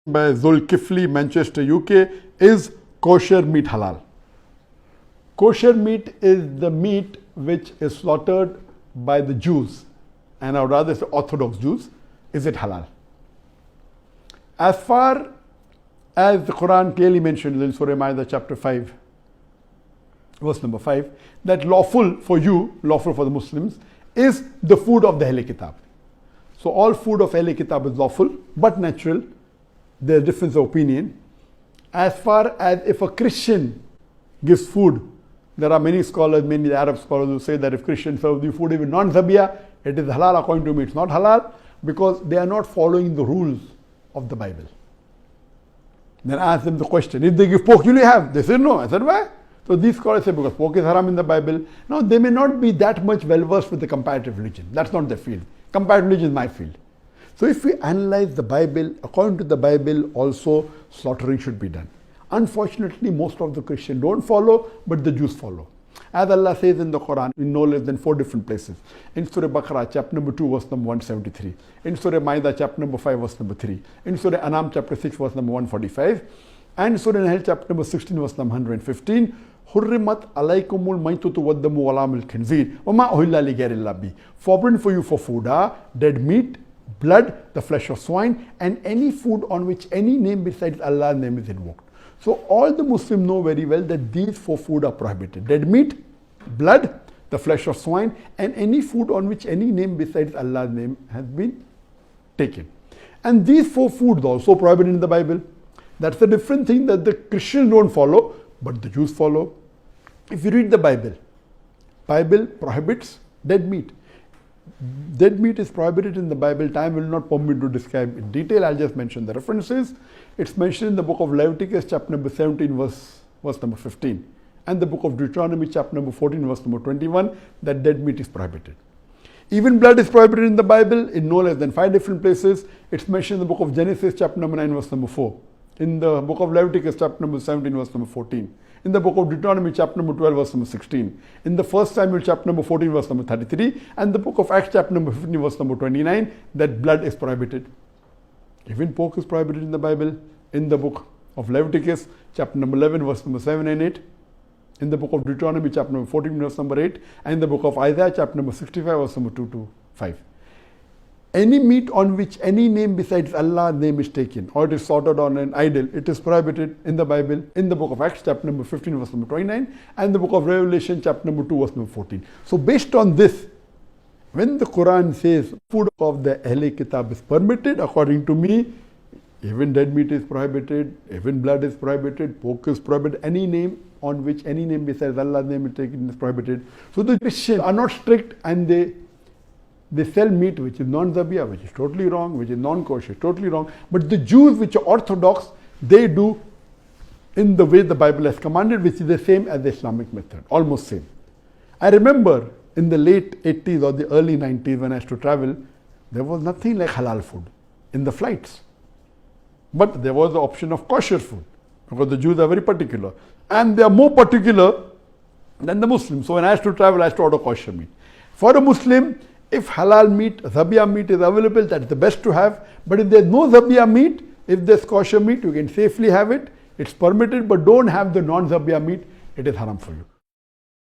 by Zulkifli, Manchester, UK, is kosher meat halal? Kosher meat is the meat which is slaughtered by the Jews, and I would rather say Orthodox Jews. Is it halal? As far as the Quran clearly mentions in Surah Ma'idah chapter 5, verse number 5, that lawful for you, lawful for the Muslims, is the food of the Ahl Kitab. So all food of Ahl Kitab is lawful, but natural. There's a difference of opinion. As far as if a Christian gives food, there are many scholars, many Arab scholars who say that if Christians serve the food even non-zabiyah, it is halal. According to me, it's not halal because they are not following the rules of the Bible. Then I asked them the question, if they give pork, will you have? They said no. I said, why? So these scholars say because pork is haram in the Bible. Now they may not be that much well versed with the comparative religion. That's not their field. Comparative religion is my field. So if we analyze the Bible, according to the Bible also slaughtering should be done. Unfortunately, most of the Christians don't follow, but the Jews follow. As Allah says in the Quran, in no less than 4 different places. In Surah Baqarah, chapter number 2, verse number 173. In Surah Ma'idah, chapter number 5, verse number 3. In Surah Anam, chapter 6, verse number 145. And Surah Nahl, chapter number 16, verse number 115. Hurrimat alaykumul maitutu waddamu walamul khinzir wama uhilla li ghayrillah bi. Forbidden for you for food are dead meat, blood, the flesh of swine, and any food on which any name besides Allah's name is invoked. So all the Muslims know very well that these 4 food are prohibited. Dead meat, blood, the flesh of swine, and any food on which any name besides Allah's name has been taken. And these 4 foods are also prohibited in the Bible. That's a different thing that the Christians don't follow, but the Jews follow. If you read the Bible, Bible prohibits dead meat. Dead meat is prohibited in the Bible. Time will not permit me to describe in detail. I'll just mention the references. It's mentioned in the book of Leviticus, chapter number 17, verse number 15. And the book of Deuteronomy, chapter number 14, verse number 21, that dead meat is prohibited. Even blood is prohibited in the Bible in no less than 5 different places. It's mentioned in the book of Genesis, chapter number 9, verse number 4. In the book of Leviticus, chapter number 17, verse number 14. In the book of Deuteronomy, chapter number 12, verse number 16. In the 1 Samuel, chapter number 14, verse number 33. And the book of Acts, chapter number 15, verse number 29, that blood is prohibited. Even pork is prohibited in the Bible. In the book of Leviticus, chapter number 11, verse number 7 and 8. In the book of Deuteronomy, chapter number 14, verse number 8. And in the book of Isaiah, chapter number 65, verse number 2 to 5. Any meat on which any name besides Allah's name is taken, or it is slaughtered on an idol, it is prohibited in the Bible, in the book of Acts, chapter number 15, verse number 29, and the book of Revelation, chapter number 2, verse number 14. So based on this, when the Quran says food of the Ahl Kitab is permitted, according to me, even dead meat is prohibited, even blood is prohibited, pork is prohibited, any name on which any name besides Allah's name is taken is prohibited. So the Christians are not strict and they sell meat which is non-zabiyah, which is totally wrong, which is non-kosher, totally wrong. But the Jews, which are orthodox, they do in the way the Bible has commanded, which is the same as the Islamic method, almost same. I remember in the late 80s or the early 90s when I used to travel, there was nothing like halal food in the flights. But there was the option of kosher food, because the Jews are very particular. And they are more particular than the Muslims. So when I used to travel, I used to order kosher meat. For a Muslim, if halal meat, zabiyah meat is available, that's the best to have. But if there's no zabiyah meat, if there's kosher meat, you can safely have it. It's permitted, but don't have the non-zabiyah meat. It is haram for you.